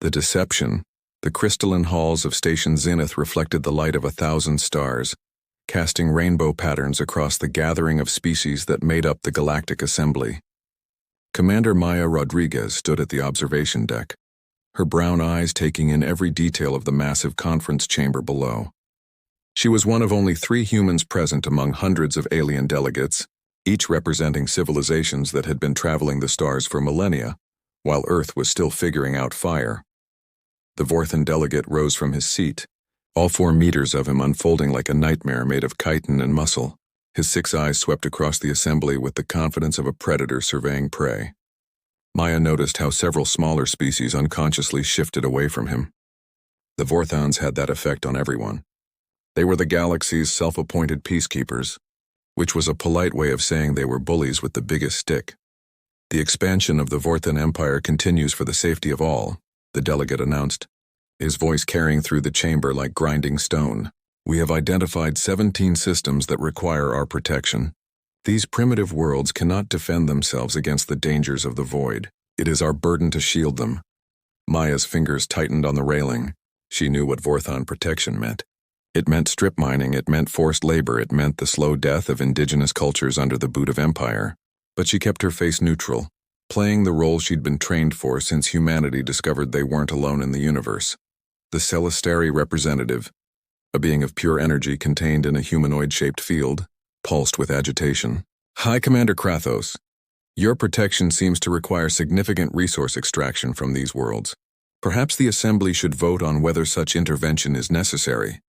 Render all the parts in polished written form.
The deception. The crystalline halls of Station Zenith reflected the light of 1,000 stars, casting rainbow patterns across the gathering of species that made up the Galactic Assembly. Commander Maya Rodriguez stood at the observation deck, her brown eyes taking in every detail of the massive conference chamber below. She was one of only 3 humans present among hundreds of alien delegates, each representing civilizations that had been traveling the stars for millennia, while Earth was still figuring out fire. The Vorthan delegate rose from his seat, all 4 meters of him unfolding like a nightmare made of chitin and muscle. His 6 eyes swept across the assembly with the confidence of a predator surveying prey. Maya noticed how several smaller species unconsciously shifted away from him. The Vorthons had that effect on everyone. They were the galaxy's self-appointed peacekeepers, which was a polite way of saying they were bullies with the biggest stick. The expansion of the Vorthan Empire continues for the safety of all, the delegate announced, his voice carrying through the chamber like grinding stone. We have identified 17 systems that require our protection. These primitive worlds cannot defend themselves against the dangers of the void. It is our burden to shield them. Maya's fingers tightened on the railing. She knew what Vorthon protection meant. It meant strip mining, it meant forced labor, it meant the slow death of indigenous cultures under the boot of empire. But she kept her face neutral, playing the role she'd been trained for since humanity discovered they weren't alone in the universe. The Celestari representative, a being of pure energy contained in a humanoid-shaped field, pulsed with agitation. High Commander Krathos, your protection seems to require significant resource extraction from these worlds. Perhaps the Assembly should vote on whether such intervention is necessary.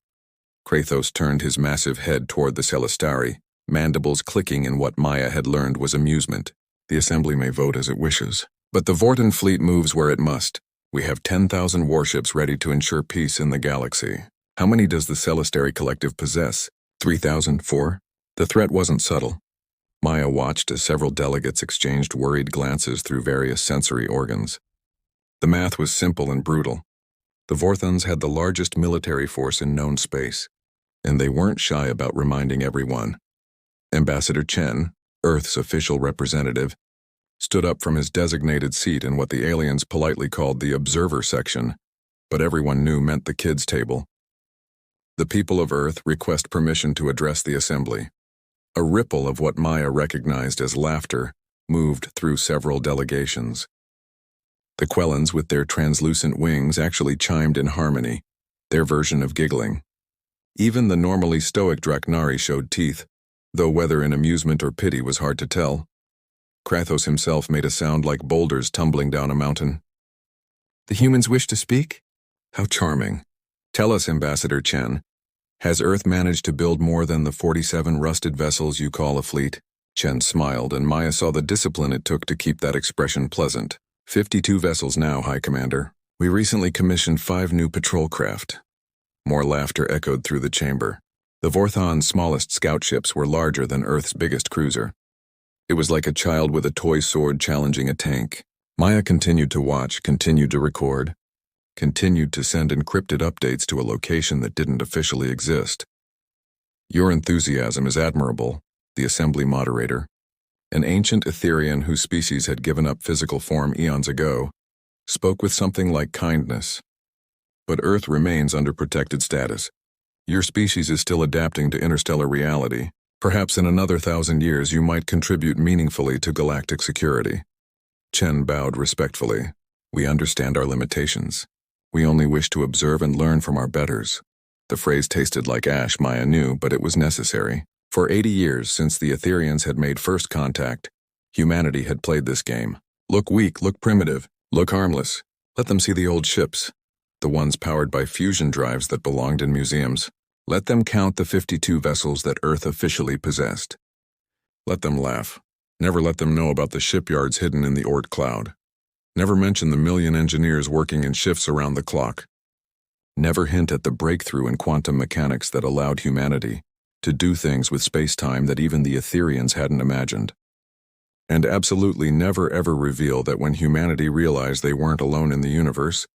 Krathos turned his massive head toward the Celestari, mandibles clicking in what Maya had learned was amusement. The Assembly may vote as it wishes, but the Vorten fleet moves where it must. We have 10,000 warships ready to ensure peace in the galaxy. How many does the Celestari Collective possess? 3,004? The threat wasn't subtle. Maya watched as several delegates exchanged worried glances through various sensory organs. The math was simple and brutal. The Vorthons had the largest military force in known space, and they weren't shy about reminding everyone. Ambassador Chen, Earth's official representative, stood up from his designated seat in what the aliens politely called the observer section, but everyone knew meant the kids' table. The people of Earth request permission to address the Assembly. A ripple of what Maya recognized as laughter moved through several delegations. The Quellans with their translucent wings actually chimed in harmony, their version of giggling. Even the normally stoic Draknari showed teeth, though whether in amusement or pity was hard to tell. Krathos himself made a sound like boulders tumbling down a mountain. The humans wish to speak? How charming. Tell us, Ambassador Chen, has Earth managed to build more than the 47 rusted vessels you call a fleet? Chen smiled, and Maya saw the discipline it took to keep that expression pleasant. 52 vessels now, High Commander. We recently commissioned 5 new patrol craft. More laughter echoed through the chamber. The Vorthon's smallest scout ships were larger than Earth's biggest cruiser. It was like a child with a toy sword challenging a tank. Maya continued to watch, continued to record, continued to send encrypted updates to a location that didn't officially exist. Your enthusiasm is admirable, the Assembly moderator, an ancient Etherian whose species had given up physical form eons ago, spoke with something like kindness. But Earth remains under protected status. Your species is still adapting to interstellar reality. Perhaps in another 1,000 years you might contribute meaningfully to galactic security. Chen bowed respectfully. We understand our limitations. We only wish to observe and learn from our betters. The phrase tasted like ash, Maya knew, but it was necessary. For 80 years since the Etherians had made first contact, humanity had played this game. Look weak, look primitive, look harmless. Let them see the old ships, the ones powered by fusion drives that belonged in museums. Let them count the 52 vessels that Earth officially possessed. Let them laugh. Never let them know about the shipyards hidden in the Oort cloud. Never mention the 1,000,000 engineers working in shifts around the clock. Never hint at the breakthrough in quantum mechanics that allowed humanity to do things with space-time that even the Etherians hadn't imagined. And absolutely never ever reveal that when humanity realized they weren't alone in the universe,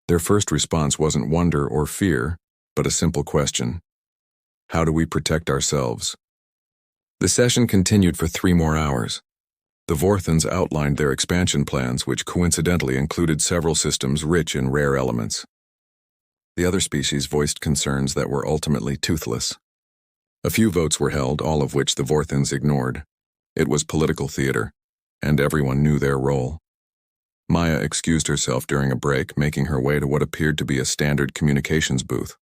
their first response wasn't wonder or fear, but a simple question. How do we protect ourselves? The session continued for 3 more hours. The Vorthons outlined their expansion plans, which coincidentally included several systems rich in rare elements. The other species voiced concerns that were ultimately toothless. A few votes were held, all of which the Vorthons ignored. It was political theater, and everyone knew their role. Maya excused herself during a break, making her way to what appeared to be a standard communications booth.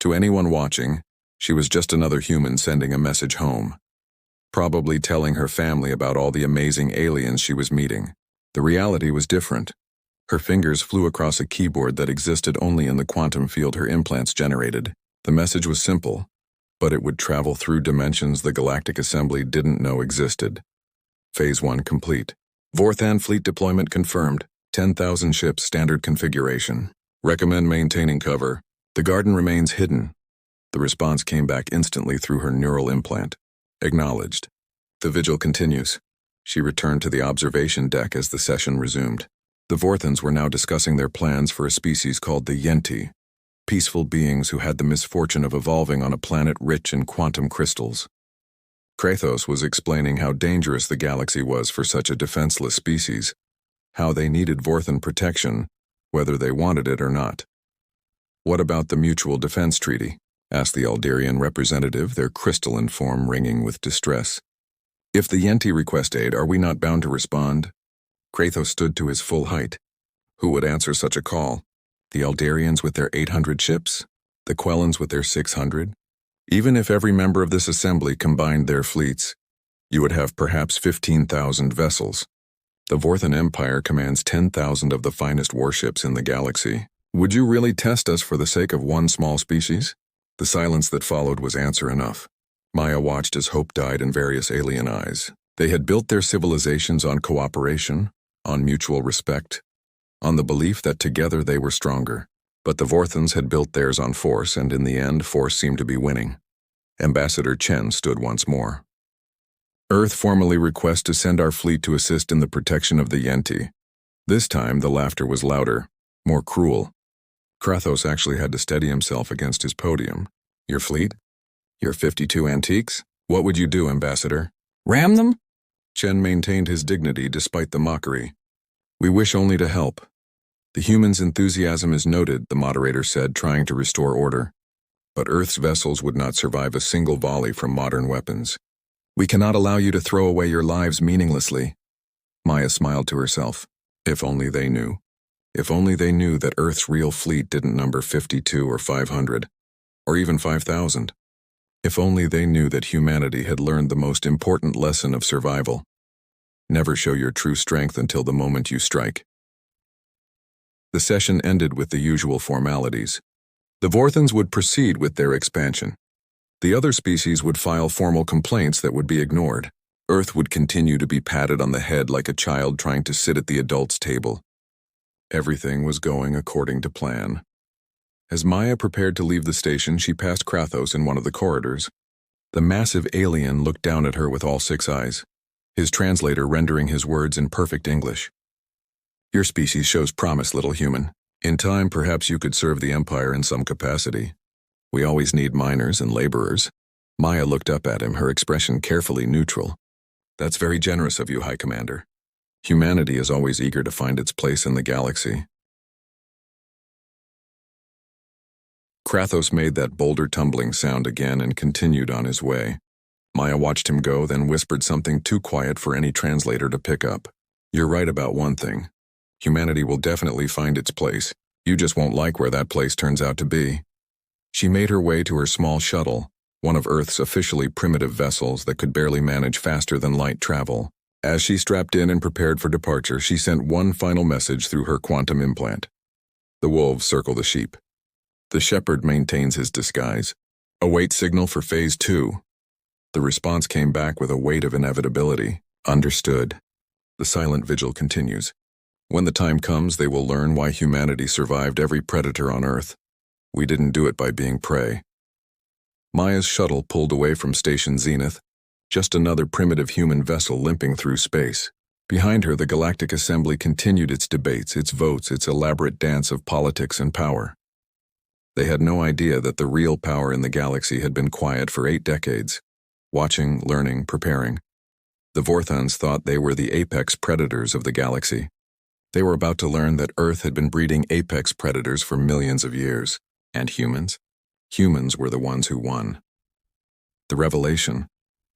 To anyone watching, she was just another human sending a message home, probably telling her family about all the amazing aliens she was meeting. The reality was different. Her fingers flew across a keyboard that existed only in the quantum field her implants generated. The message was simple, but it would travel through dimensions the Galactic Assembly didn't know existed. Phase 1 complete. Vorthon fleet deployment confirmed. 10,000 ships, standard configuration. Recommend maintaining cover. The garden remains hidden. The response came back instantly through her neural implant. Acknowledged. The vigil continues. She returned to the observation deck as the session resumed. The Vorthons were now discussing their plans for a species called the Yenti, peaceful beings who had the misfortune of evolving on a planet rich in quantum crystals. Kratos was explaining how dangerous the galaxy was for such a defenseless species, how they needed Vorthon protection, whether they wanted it or not. What about the Mutual Defense Treaty? Asked the Alderian representative, their crystalline form ringing with distress. If the Yenti request aid, are we not bound to respond? Kratos stood to his full height. Who would answer such a call? The Alderians with their 800 ships? The Quellans with their 600? Even if every member of this assembly combined their fleets, you would have perhaps 15,000 vessels. The Vorthon Empire commands 10,000 of the finest warships in the galaxy. Would you really test us for the sake of one small species? The silence that followed was answer enough. Maya watched as hope died in various alien eyes. They had built their civilizations on cooperation, on mutual respect, on the belief that together they were stronger. But the Vorthons had built theirs on force, and in the end, force seemed to be winning. Ambassador Chen stood once more. Earth formally requests to send our fleet to assist in the protection of the Yenti. This time, the laughter was louder, more cruel. Kratos actually had to steady himself against his podium. Your fleet? Your 52 antiques? What would you do, Ambassador? Ram them? Chen maintained his dignity despite the mockery. We wish only to help. The humans' enthusiasm is noted, the moderator said, trying to restore order. But Earth's vessels would not survive a single volley from modern weapons. We cannot allow you to throw away your lives meaninglessly. Maya smiled to herself. If only they knew. If only they knew that Earth's real fleet didn't number 52 or 500, or even 5,000. If only they knew that humanity had learned the most important lesson of survival. Never show your true strength until the moment you strike. The session ended with the usual formalities. The Vorthons would proceed with their expansion. The other species would file formal complaints that would be ignored. Earth would continue to be patted on the head like a child trying to sit at the adult's table. Everything was going according to plan. As Maya prepared to leave the station, she passed Kratos in one of the corridors. The massive alien looked down at her with all 6 eyes, his translator rendering his words in perfect English. Your species shows promise, little human. In time, perhaps you could serve the Empire in some capacity. We always need miners and laborers. Maya looked up at him, her expression carefully neutral. That's very generous of you, High Commander. Humanity is always eager to find its place in the galaxy. Kratos made that boulder tumbling sound again and continued on his way. Maya watched him go, then whispered something too quiet for any translator to pick up. You're right about one thing. Humanity will definitely find its place. You just won't like where that place turns out to be. She made her way to her small shuttle, one of Earth's officially primitive vessels that could barely manage faster than light travel. As she strapped in and prepared for departure, she sent one final message through her quantum implant. The wolves circle the sheep. The shepherd maintains his disguise. Await signal for Phase 2. The response came back with a weight of inevitability. Understood. The silent vigil continues. When the time comes, they will learn why humanity survived every predator on Earth. We didn't do it by being prey. Maya's shuttle pulled away from Station Zenith, just another primitive human vessel limping through space. Behind her, the Galactic Assembly continued its debates, its votes, its elaborate dance of politics and power. They had no idea that the real power in the galaxy had been quiet for 8 decades, watching, learning, preparing. The Vorthons thought they were the apex predators of the galaxy. They were about to learn that Earth had been breeding apex predators for millions of years. And humans? Humans were the ones who won. The revelation.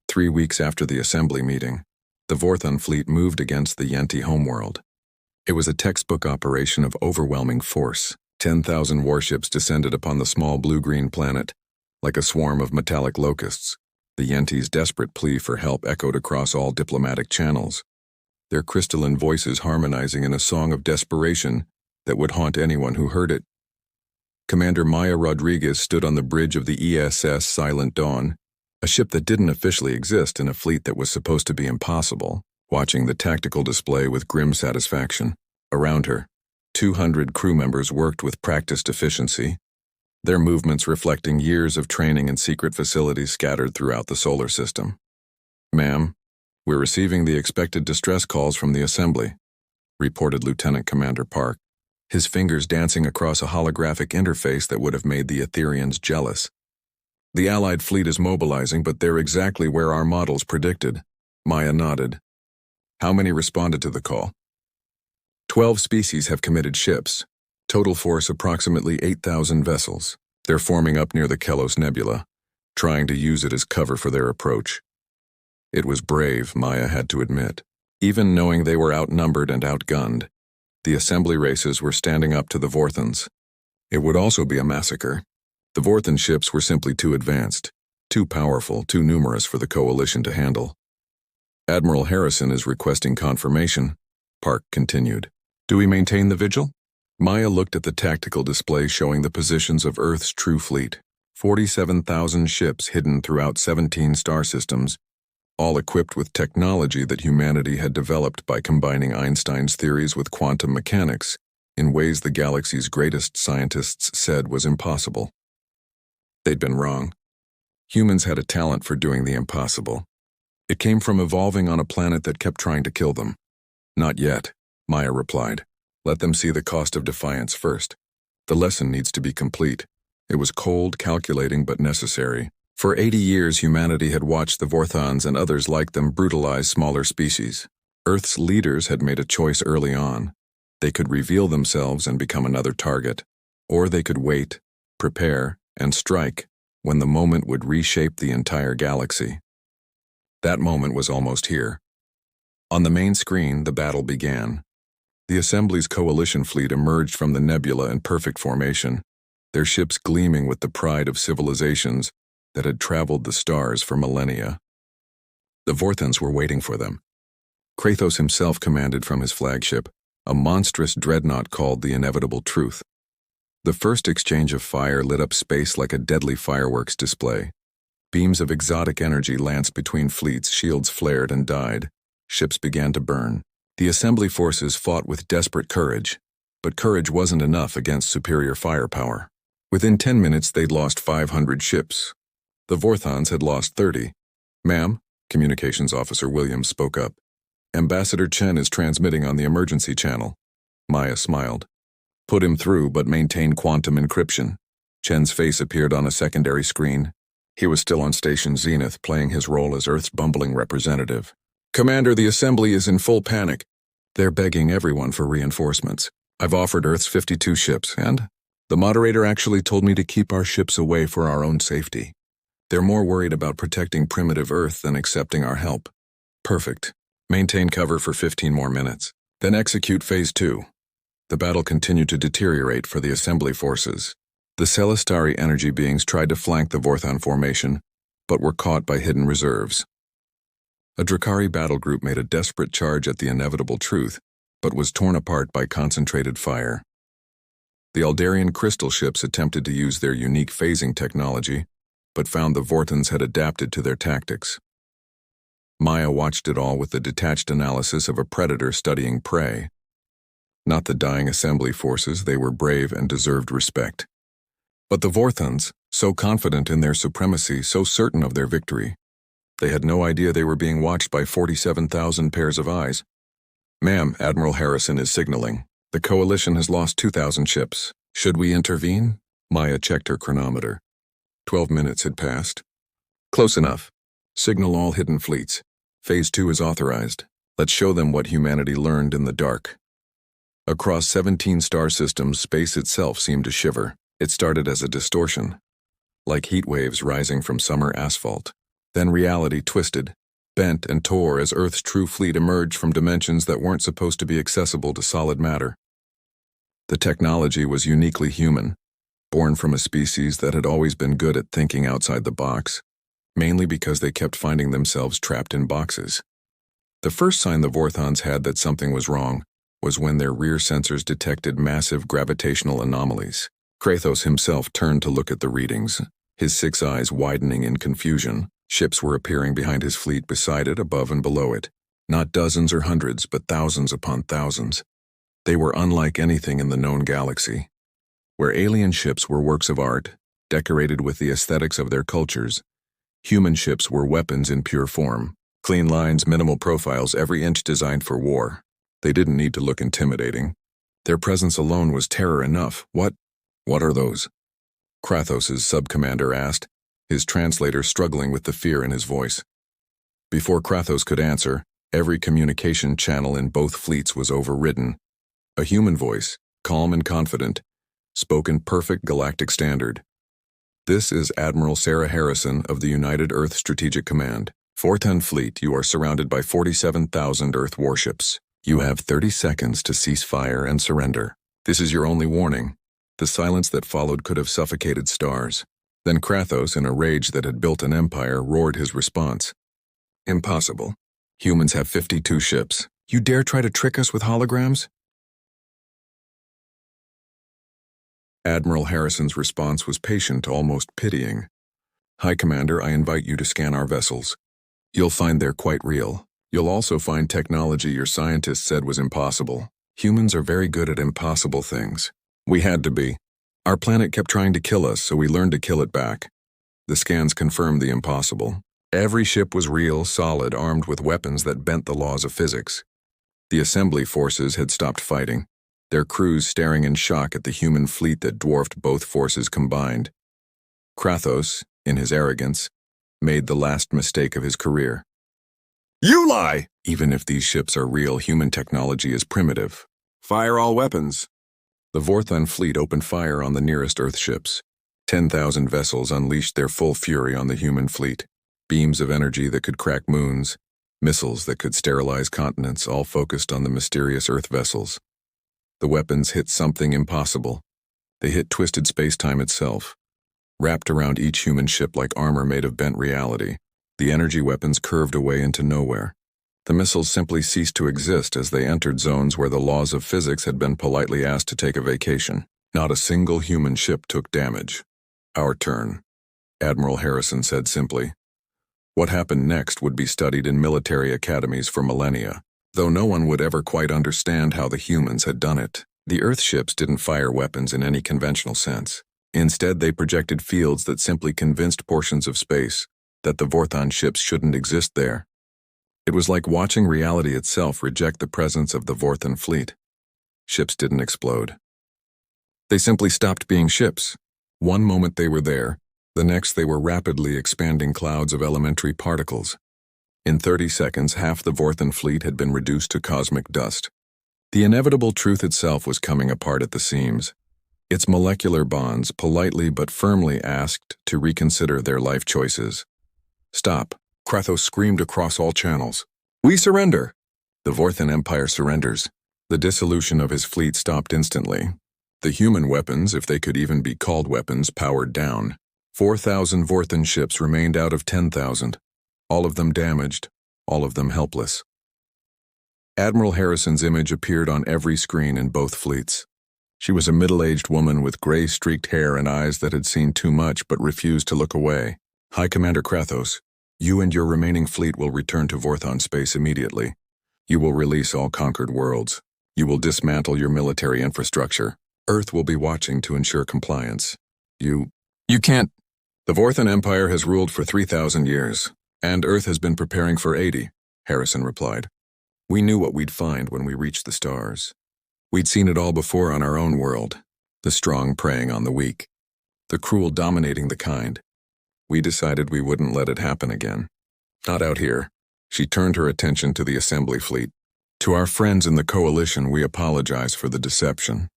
3 weeks after the assembly meeting, the Vorthon fleet moved against the Yenti homeworld. It was a textbook operation of overwhelming force. 10,000 warships descended upon the small blue-green planet, like a swarm of metallic locusts. The Yenti's desperate plea for help echoed across all diplomatic channels, their crystalline voices harmonizing in a song of desperation that would haunt anyone who heard it. Commander Maya Rodriguez stood on the bridge of the ESS Silent Dawn, a ship that didn't officially exist in a fleet that was supposed to be impossible, watching the tactical display with grim satisfaction. Around her, 200 crew members worked with practiced efficiency, their movements reflecting years of training in secret facilities scattered throughout the solar system. "Ma'am, we're receiving the expected distress calls from the assembly," reported Lieutenant Commander Park, his fingers dancing across a holographic interface that would have made the Etherians jealous. "The Allied fleet is mobilizing, but they're exactly where our models predicted." Maya nodded. "How many responded to the call?" 12 species have committed ships. Total force approximately 8,000 vessels. They're forming up near the Kelos Nebula, trying to use it as cover for their approach. It was brave, Maya had to admit. Even knowing they were outnumbered and outgunned, the assembly races were standing up to the Vorthons. It would also be a massacre. The Vorthon ships were simply too advanced, too powerful, too numerous for the coalition to handle. "Admiral Harrison is requesting confirmation," Park continued. "Do we maintain the vigil?" Maya looked at the tactical display showing the positions of Earth's true fleet. 47,000 ships hidden throughout 17 star systems, all equipped with technology that humanity had developed by combining Einstein's theories with quantum mechanics in ways the galaxy's greatest scientists said was impossible. They'd been wrong. Humans had a talent for doing the impossible. It came from evolving on a planet that kept trying to kill them. "Not yet," Maya replied. "Let them see the cost of defiance first. The lesson needs to be complete." It was cold, calculating, but necessary. For 80 years, humanity had watched the Vorthons and others like them brutalize smaller species. Earth's leaders had made a choice early on. They could reveal themselves and become another target, or they could wait, prepare, and strike when the moment would reshape the entire galaxy. That moment was almost here. On the main screen, the battle began. The Assembly's coalition fleet emerged from the nebula in perfect formation, their ships gleaming with the pride of civilizations that had traveled the stars for millennia. The Vorthons were waiting for them. Kratos himself commanded from his flagship, a monstrous dreadnought called the Inevitable Truth. The first exchange of fire lit up space like a deadly fireworks display. Beams of exotic energy lanced between fleets, shields flared and died. Ships began to burn. The assembly forces fought with desperate courage, but courage wasn't enough against superior firepower. Within 10 minutes, they'd lost 500 ships. The Vorthons had lost 30. "Ma'am," Communications Officer Williams spoke up. "Ambassador Chen is transmitting on the emergency channel." Maya smiled. "Put him through, but maintain quantum encryption." Chen's face appeared on a secondary screen. He was still on Station Zenith, playing his role as Earth's bumbling representative. "Commander, the Assembly is in full panic. They're begging everyone for reinforcements. I've offered Earth's 52 ships, and the moderator actually told me to keep our ships away for our own safety. They're more worried about protecting primitive Earth than accepting our help." "Perfect. Maintain cover for 15 more minutes. Then execute Phase 2. The battle continued to deteriorate for the Assembly forces. The Celestari energy beings tried to flank the Vorthon formation, but were caught by hidden reserves. A Drakari battle group made a desperate charge at the Inevitable Truth, but was torn apart by concentrated fire. The Aldarian crystal ships attempted to use their unique phasing technology, but found the Vorthons had adapted to their tactics. Maya watched it all with the detached analysis of a predator studying prey. Not the dying assembly forces, they were brave and deserved respect. But the Vorthons, so confident in their supremacy, so certain of their victory, they had no idea they were being watched by 47,000 pairs of eyes. "Ma'am, Admiral Harrison is signaling. The coalition has lost 2,000 ships. Should we intervene?" Maya checked her chronometer. 12 minutes had passed. "Close enough. Signal all hidden fleets. Phase 2 is authorized. Let's show them what humanity learned in the dark. Across 17 star systems, space itself seemed to shiver. It started as a distortion, like heat waves rising from summer asphalt. Then reality twisted, bent and tore as Earth's true fleet emerged from dimensions that weren't supposed to be accessible to solid matter. The technology was uniquely human, born from a species that had always been good at thinking outside the box, mainly because they kept finding themselves trapped in boxes. The first sign the Vorthons had that something was wrong was when their rear sensors detected massive gravitational anomalies. Kratos himself turned to look at the readings, his 6 eyes widening in confusion. Ships were appearing behind his fleet, beside it, above and below it. Not dozens or hundreds, but thousands upon thousands. They were unlike anything in the known galaxy. Where alien ships were works of art, decorated with the aesthetics of their cultures, human ships were weapons in pure form. Clean lines, minimal profiles, every inch designed for war. They didn't need to look intimidating. Their presence alone was terror enough. What are those? Kratos' sub-commander asked, his translator struggling with the fear in his voice. Before Kratos could answer, every communication channel in both fleets was overridden. A human voice, calm and confident, spoke in perfect galactic standard. This is Admiral Sarah Harrison of the United Earth Strategic Command. 410 Fleet, you are surrounded by 47,000 Earth warships. You have 30 seconds to cease fire and surrender. This is your only warning. The silence that followed could have suffocated stars. Then Kratos, in a rage that had built an empire, roared his response. Impossible. Humans have 52 ships. You dare try to trick us with holograms? Admiral Harrison's response was patient, almost pitying. High Commander, I invite you to scan our vessels. You'll find they're quite real. You'll also find technology your scientists said was impossible. Humans are very good at impossible things. We had to be. Our planet kept trying to kill us, so we learned to kill it back. The scans confirmed the impossible. Every ship was real, solid, armed with weapons that bent the laws of physics. The assembly forces had stopped fighting, their crews staring in shock at the human fleet that dwarfed both forces combined. Kratos, in his arrogance, made the last mistake of his career. You lie! Even if these ships are real, human technology is primitive. Fire all weapons. The Vorthon fleet opened fire on the nearest Earth ships. 10,000 vessels unleashed their full fury on the human fleet. Beams of energy that could crack moons, missiles that could sterilize continents, all focused on the mysterious Earth vessels. The weapons hit something impossible. They hit twisted space-time itself. Wrapped around each human ship like armor made of bent reality, the energy weapons curved away into nowhere. The missiles simply ceased to exist as they entered zones where the laws of physics had been politely asked to take a vacation. Not a single human ship took damage. Our turn, Admiral Harrison said simply. What happened next would be studied in military academies for millennia, though no one would ever quite understand how the humans had done it. The Earth ships didn't fire weapons in any conventional sense. Instead, they projected fields that simply convinced portions of space that the Vorthon ships shouldn't exist there. It was like watching reality itself reject the presence of the Vorthon fleet. Ships didn't explode. They simply stopped being ships. One moment they were there, the next they were rapidly expanding clouds of elementary particles. In 30 seconds, half the Vorthon fleet had been reduced to cosmic dust. The inevitable truth itself was coming apart at the seams. Its molecular bonds politely but firmly asked to reconsider their life choices. Stop, Kratos screamed across all channels. We surrender! The Vorthon Empire surrenders. The dissolution of his fleet stopped instantly. The human weapons, if they could even be called weapons, powered down. 4,000 Vorthon ships remained out of 10,000. All of them damaged, all of them helpless. Admiral Harrison's image appeared on every screen in both fleets. She was a middle-aged woman with gray-streaked hair and eyes that had seen too much but refused to look away. High Commander Kratos, you and your remaining fleet will return to Vorthon space immediately. You will release all conquered worlds. You will dismantle your military infrastructure. Earth will be watching to ensure compliance. You can't. The Vorthon Empire has ruled for 3,000 years, and Earth has been preparing for 80, Harrison replied. We knew what we'd find when we reached the stars. We'd seen it all before on our own world, the strong preying on the weak, the cruel dominating the kind. We decided we wouldn't let it happen again. Not out here. She turned her attention to the assembly fleet. To our friends in the coalition, we apologize for the deception.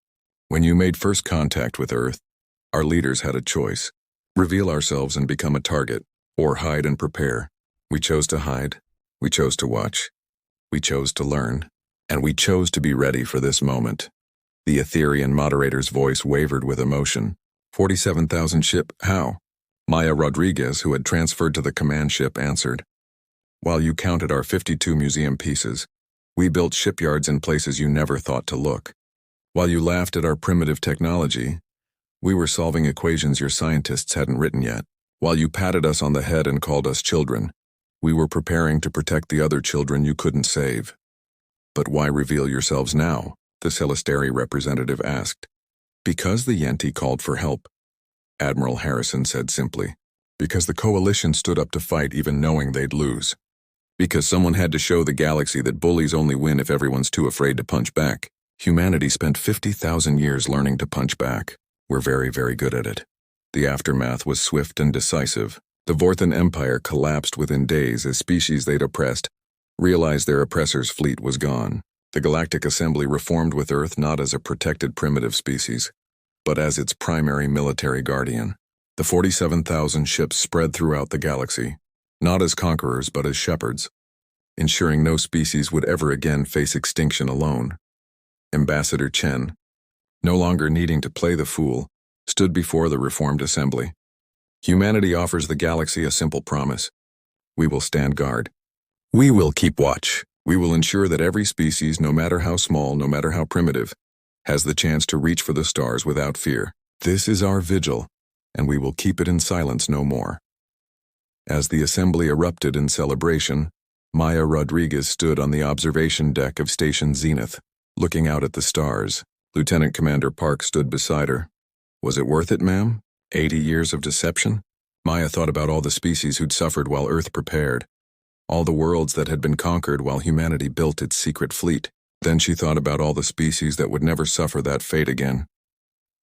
When you made first contact with Earth, our leaders had a choice: reveal ourselves and become a target, or hide and prepare. We chose to hide. We chose to watch. We chose to learn. And we chose to be ready for this moment. The Etherian moderator's voice wavered with emotion. 47,000 ship, how? Maya Rodriguez, who had transferred to the command ship, answered. While you counted our 52 museum pieces, we built shipyards in places you never thought to look. While you laughed at our primitive technology, we were solving equations your scientists hadn't written yet. While you patted us on the head and called us children, we were preparing to protect the other children you couldn't save. But why reveal yourselves now? The Celestari representative asked. Because the Yenti called for help, Admiral Harrison said simply. Because the coalition stood up to fight even knowing they'd lose. Because someone had to show the galaxy that bullies only win if everyone's too afraid to punch back. Humanity spent 50,000 years learning to punch back. We're very, very good at it. The aftermath was swift and decisive. The Vorthan Empire collapsed within days as species they'd oppressed realized their oppressor's fleet was gone. The Galactic Assembly reformed with Earth not as a protected primitive species, but as its primary military guardian. The 47,000 ships spread throughout the galaxy, not as conquerors but as shepherds, ensuring no species would ever again face extinction alone. Ambassador Chen, no longer needing to play the fool, stood before the reformed assembly. Humanity offers the galaxy a simple promise. We will stand guard. We will keep watch. We will ensure that every species, no matter how small, no matter how primitive, has the chance to reach for the stars without fear. This is our vigil, and we will keep it in silence no more. As the assembly erupted in celebration, Maya Rodriguez stood on the observation deck of Station Zenith, looking out at the stars. Lieutenant Commander Park stood beside her. Was it worth it, ma'am? 80 years of deception? Maya thought about all the species who'd suffered while Earth prepared. All the worlds that had been conquered while humanity built its secret fleet. Then she thought about all the species that would never suffer that fate again.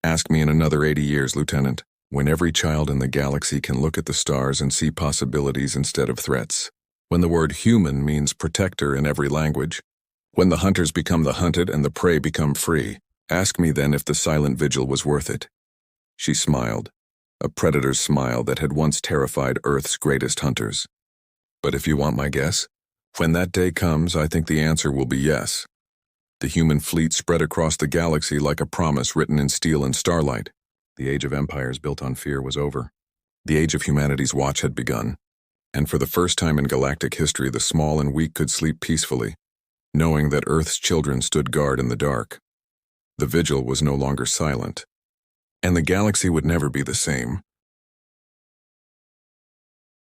Ask me in another 80 years, Lieutenant, when every child in the galaxy can look at the stars and see possibilities instead of threats. When the word human means protector in every language. When the hunters become the hunted and the prey become free. Ask me then if the silent vigil was worth it. She smiled, a predator's smile that had once terrified Earth's greatest hunters. But if you want my guess, when that day comes, I think the answer will be yes. The human fleet spread across the galaxy like a promise written in steel and starlight. The age of empires built on fear was over. The age of humanity's watch had begun. And for the first time in galactic history, the small and weak could sleep peacefully, knowing that Earth's children stood guard in the dark. The vigil was no longer silent. And the galaxy would never be the same.